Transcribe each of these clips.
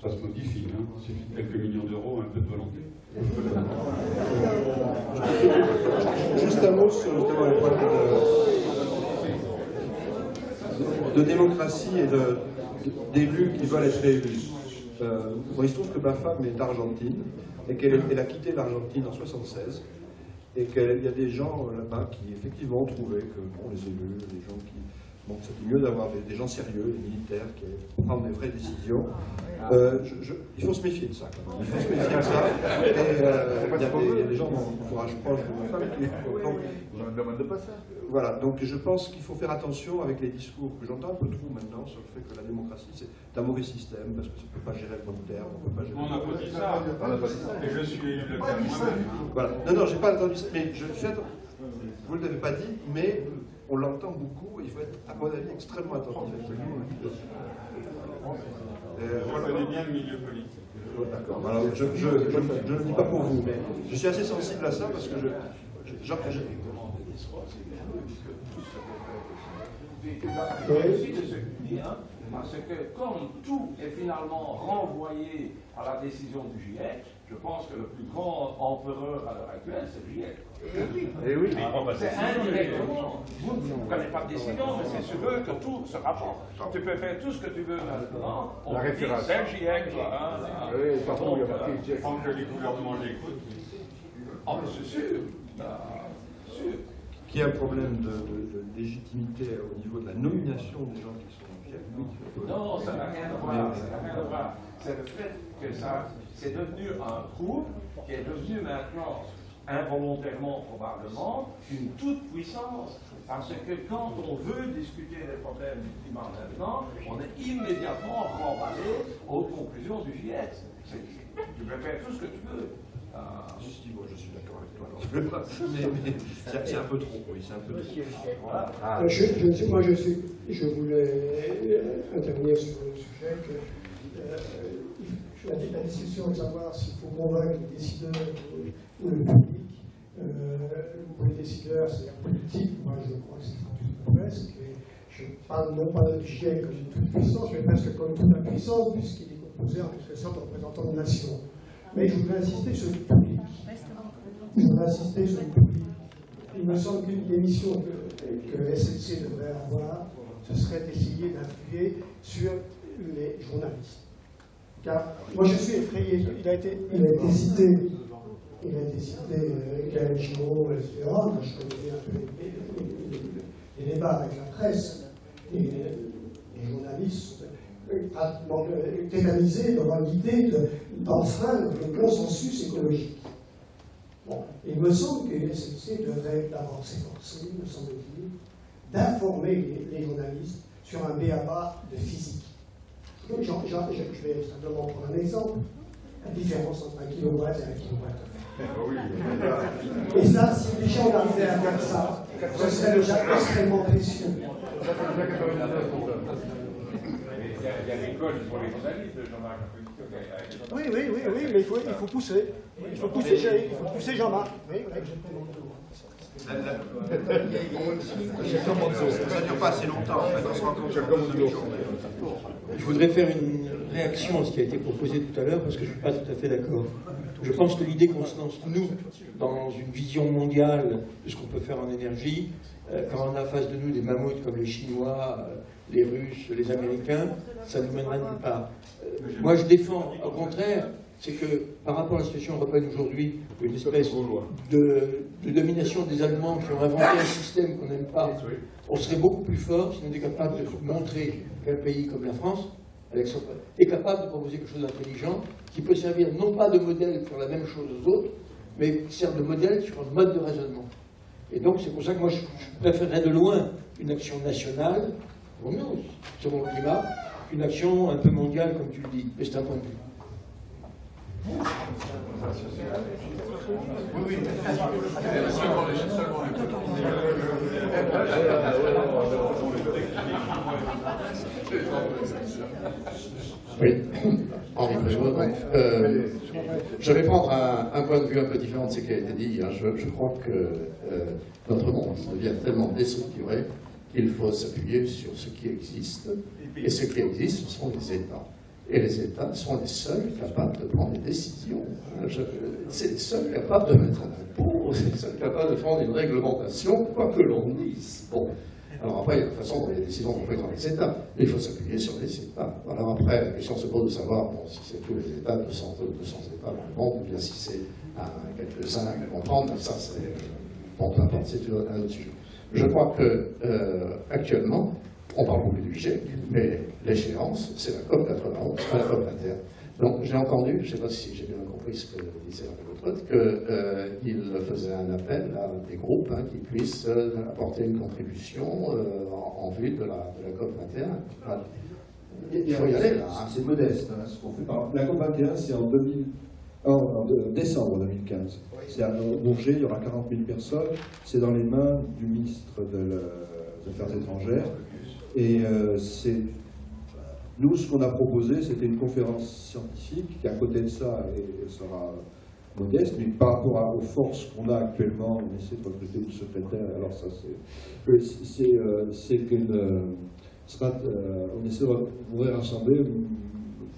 Ça se modifie, hein. Il suffit de quelques millions d'euros, un peu de volonté. Juste un mot sur justement les problèmes de démocratie et d'élus qui veulent être élus. Bon, il se trouve que ma femme est d'Argentine et qu'elle a quitté l'Argentine en 1976 et qu'il y a des gens là-bas qui effectivement ont trouvé que bon, les élus, les gens qui... Bon, c'était mieux d'avoir des gens sérieux, des militaires qui prennent des vraies décisions. Il faut se méfier de ça, quand même. Il faut se méfier de ça. Et il y a des gens d'entourage proche de ma femme qui ne demande pas ça. Voilà, donc je pense qu'il faut faire attention avec les discours que j'entends un peu trop maintenant sur le fait que la démocratie c'est un mauvais système parce que ça ne peut pas gérer le long terme, on peut pas gérer. On n'a pas dit ça. Et je suis élu de terme moi-même. Voilà. Non, j'ai pas entendu ça, mais vous ne l'avez pas dit, mais on l'entend beaucoup, il faut être, à mon avis, extrêmement attentif. Je connais bien le milieu politique. D'accord. Alors, je ne le dis pas pour vous, mais je suis assez sensible à ça parce que parce que comme tout est finalement renvoyé à la décision du GIEC, je pense que le plus grand empereur à l'heure actuelle, c'est le GIEC. Et oui. C'est indirectement. Vous ne prenez pas de décision, mais c'est sur eux que tout se rapporte. Tu peux faire tout ce que tu veux maintenant. La référence. C'est le GIEC. Oui, partout il y a marqué GIEC. Tant que les gouvernements l'écoutent. Ah, mais c'est sûr. Sûr. Qu'il y a un problème de légitimité au niveau de la nomination des gens qui sont GIEC. Non, ça n'a rien à voir. C'est le fait que ça, c'est devenu un groupe qui est devenu maintenant, involontairement probablement, une toute-puissance. Parce que quand on veut discuter des problèmes du climat maintenant, on est immédiatement remballé aux conclusions du GIEC. Tu peux faire tout ce que tu veux. Je suis d'accord avec toi. Mais c'est un peu trop, oui, c'est un peu trop. Voilà. Je voulais intervenir sur le sujet que la discussion de savoir s'il faut convaincre les décideurs ou le public. Pour les décideurs, c'est la politique. Moi, je crois que c'est presque. Je parle non pas de GIEC comme une toute puissance, mais presque comme toute la puissance, puisqu'il est composé en quelque sorte de représentants de nations. Mais je voudrais insister sur le public. Il me semble qu'une des missions que le SNC devrait avoir, ce serait d'essayer d'influer sur les journalistes. Car moi je suis effrayé, il a été cité Gaël Giraud, etc. Moi je connais un peu les débats avec la presse, et les journalistes sont tétanisés dans l'idée d'enfreindre le consensus écologique. Bon, il me semble que les SNC devrait d'abord s'efforcer, me semble-t-il, d'informer les journalistes sur un b.a.-ba de physique. Je vais simplement prendre un exemple, la différence entre 1 kW et 1 kW. Et ça, si les gens arrivaient à faire ça, ce serait déjà extrêmement précieux. Il y a l'école pour les journalistes, Jean-Marc. Oui, mais il faut pousser. Il faut pousser Jean-Marc. Oui. Ça ne dure pas assez longtemps, en fait, on se rend compte. Je voudrais faire une réaction à ce qui a été proposé tout à l'heure, parce que je ne suis pas tout à fait d'accord. Je pense que l'idée qu'on se lance, nous, dans une vision mondiale de ce qu'on peut faire en énergie, quand on a en face de nous des mammouths comme les Chinois, les Russes, les Américains, ça ne nous mènera nulle part. Moi, je défends, au contraire, c'est que par rapport à la situation européenne aujourd'hui, une espèce de domination des Allemands qui ont inventé un système qu'on n'aime pas, on serait beaucoup plus fort si on était capable de montrer qu'un pays comme la France est capable de proposer quelque chose d'intelligent qui peut servir non pas de modèle pour la même chose aux autres, mais qui sert de modèle sur un mode de raisonnement. Et donc c'est pour ça que moi je préférerais de loin une action nationale, pour nous, sur le climat, qu'une action un peu mondiale comme tu le dis. Mais c'est un point de vue. Oui, Henri Prévost. Je vais prendre un point de vue un peu différent de ce qui a été dit. Je crois que notre monde devient tellement déstructuré qu'il faut s'appuyer sur ce qui existe. Et ce qui existe, ce sont les États. Et les États sont les seuls capables de prendre des décisions. C'est les seuls capables de mettre un impôt, c'est les seuls capables de prendre une réglementation, quoi que l'on dise. Bon. Alors après, il y a de toute façon, il y a des décisions qu'on fait dans les États, mais il faut s'appuyer sur les États. Alors après, la question se pose de savoir bon, si c'est tous les États, 200 États dans le monde, ou bien si c'est quelques-uns qui vont prendre, mais ça, c'est bon, peu importe, c'est un autre sujet. Je crois que actuellement, on parle beaucoup du GIEC, mais l'échéance, c'est la COP 91, pas la COP 21. Donc j'ai entendu, je ne sais pas si j'ai bien compris ce que disait Hervé Letreux, qu'il faisait un appel à des groupes qui puissent apporter une contribution en vue de la COP 21. Enfin, il faut y aller là. C'est modeste ce qu'on fait. Alors, la COP 21, c'est en décembre 2015. C'est à Bourget, il y aura 40 000 personnes. C'est dans les mains du ministre des Affaires étrangères. Et nous, ce qu'on a proposé, c'était une conférence scientifique qui, à côté de ça, sera modeste, mais par rapport aux forces qu'on a actuellement, on essaie de recruter une secrétaire. Alors ça, c'est qu'une... on essaie de rassembler de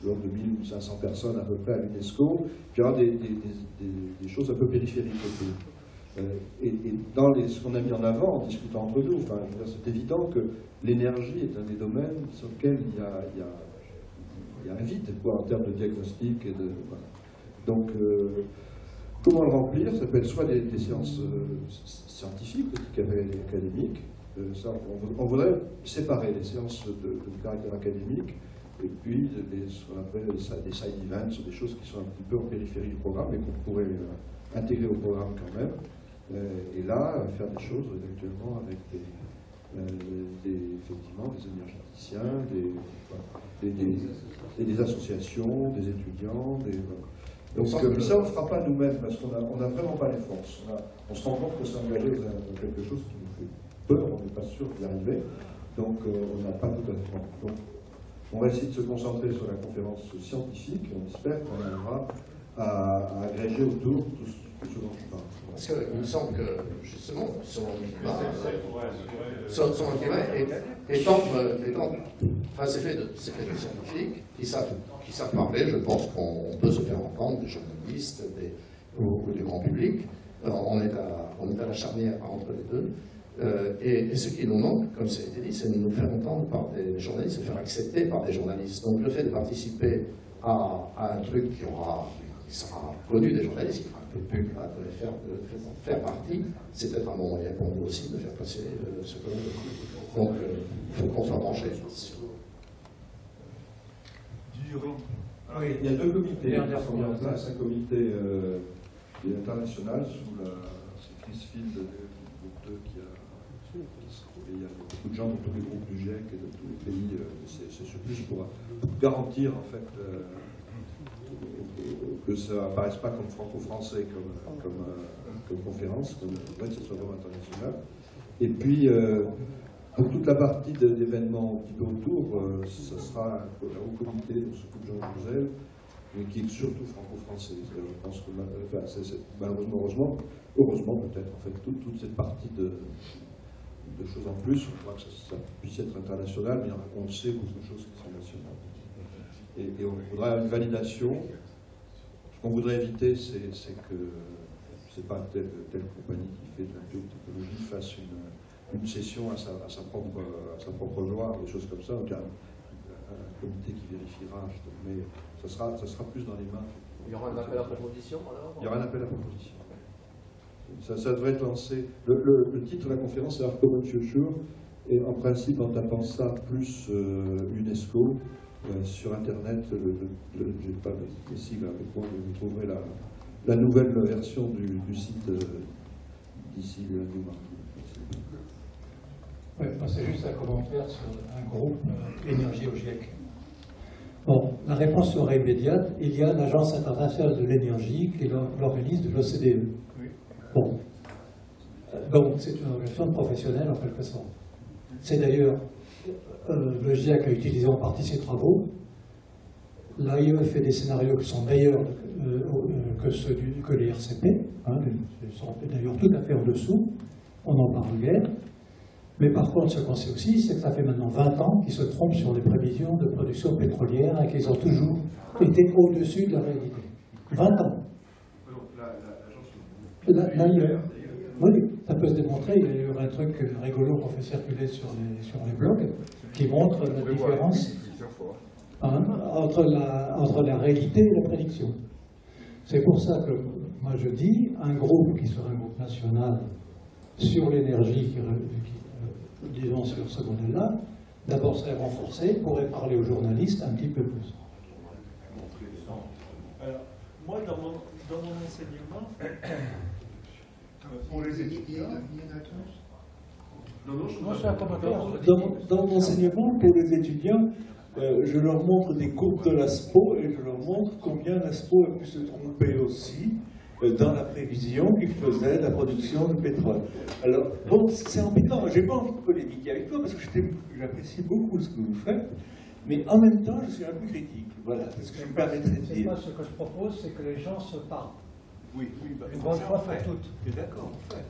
1500 personnes à peu près à l'UNESCO, puis il y aura des choses un peu périphériques autour. Et dans ce qu'on a mis en avant en discutant entre nous, enfin, c'est évident que l'énergie est un des domaines sur lesquels il y a un vide en termes de diagnostic. Et de, voilà. Donc, comment le remplir? Ça peut être soit des séances scientifiques, académiques. Ça, on voudrait séparer les séances de caractère académique et puis ce qu'on appelle des side events, des choses qui sont un petit peu en périphérie du programme mais qu'on pourrait intégrer au programme quand même. Et là, faire des choses éventuellement avec effectivement des énergéticiens, des associations, des étudiants. Donc ça, on ne le fera pas nous-mêmes parce qu'on n'a vraiment pas les forces. On se rend compte que s'engager dans quelque chose qui nous fait peur, on n'est pas sûr d'y arriver. Donc on n'a pas tout à fait. Donc, on va essayer de se concentrer sur la conférence scientifique et on espère qu'on arrivera à agréger autour tout ce dont je parle. Parce qu'il me semble que, justement, son climat c'est fait de scientifiques qui savent parler. Je pense qu'on peut se faire entendre, des journalistes ou du grand public. On est à la charnière entre les deux. Et ce qui nous manque, comme ça a été dit, c'est de nous faire entendre par des journalistes, de faire accepter par des journalistes. Donc le fait de participer à un truc qui sera connu des journalistes, qui fera un peu de pub, de faire partie, c'est peut-être un bon moyen pour nous aussi de faire passer ce que l'on veut. Donc il faut qu'on soit branché. Il y a deux comités qui sont mis en place. Un comité international sous c'est Chris Field, groupe 2 il y a beaucoup de gens dans tous les groupes du GIEC et de tous les pays. C'est plus pour garantir en fait que ça n'apparaisse pas comme franco-français, comme conférence, que ce soit vraiment international. Et puis, pour toute la partie d'événements un petit peu autour, ça sera un haut comité de ce coup de Jean Jouzel, mais qui est surtout franco-français. Je pense que malheureusement, heureusement peut-être, en fait, toute cette partie de choses en plus, on croit que ça puisse être international, mais on sait beaucoup de choses qui sont nationales. Et on voudrait une validation. Ce qu'on voudrait éviter, c'est que c'est pas telle compagnie qui fait de la biotechnologie fasse une cession à sa propre gloire, des choses comme ça. Donc un comité qui vérifiera, mais ça sera plus dans les mains. Il y aura un appel à proposition alors? Il y aura un appel à proposition. Ça devrait être lancé. Le titre de la conférence, c'est Our Common Future, et en principe, en tapant ça plus UNESCO, sur Internet, je n'ai pas les sigles avec moi, mais vous trouverez la nouvelle version du site d'ici le lundi ou mardi. Oui, c'est juste un commentaire sur un groupe énergie au GIEC. Bon, la réponse serait immédiate. Il y a l'Agence internationale de l'énergie qui est l'organisme de l'OCDE. Bon. Donc, c'est une organisation professionnelle en quelque sorte. C'est d'ailleurs, le GIEC a utilisé en partie ses travaux. L'AIE fait des scénarios qui sont meilleurs que les RCP. Ils sont d'ailleurs tout à fait en dessous. On en parle guère. Mais par contre, ce qu'on sait aussi, c'est que ça fait maintenant 20 ans qu'ils se trompent sur les prévisions de production pétrolière et qu'ils ont toujours été au-dessus de la réalité. 20 ans. Oui, ça peut se démontrer. Il y a eu un truc rigolo qu'on fait circuler sur les blogs qui montre la différence entre la réalité et la prédiction. C'est pour ça que moi je dis, un groupe qui serait un groupe national sur l'énergie, disons sur ce modèle-là, d'abord serait renforcé, pourrait parler aux journalistes un petit peu plus. Alors, moi, dans mon enseignement, Pour les étudiants. Dans mon enseignement pour les étudiants, je leur montre des courbes de l'ASPO et je leur montre combien l'ASPO a pu se tromper aussi dans la prévision qu'il faisait de la production de pétrole. Alors, bon, c'est embêtant, j'ai pas envie de polémiquer avec toi parce que j'apprécie beaucoup ce que vous faites, mais en même temps, je suis un peu critique. Voilà, c'est ce que je me permettrais de dire. Moi, ce que je propose, c'est que les gens se parlent. Oui, bah, une bonne fois pour toutes. Tu es d'accord, on fait.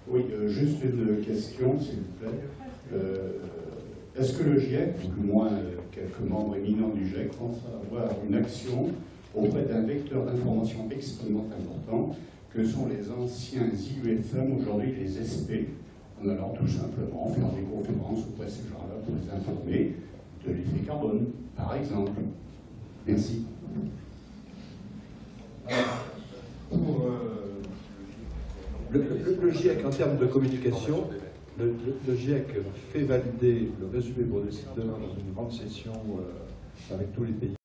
Oui, juste une question, s'il vous plaît. Est-ce que le GIEC, ou du moins quelques membres éminents du GIEC, pensent avoir une action auprès d'un vecteur d'information extrêmement important, que sont les anciens IUFM, aujourd'hui les SP, en allant tout simplement faire des conférences auprès de ces gens-là pour les informer de l'effet carbone, par exemple. Merci. Le GIEC, en termes de communication, le GIEC fait valider le résumé pour le site demain dans une grande session avec tous les pays.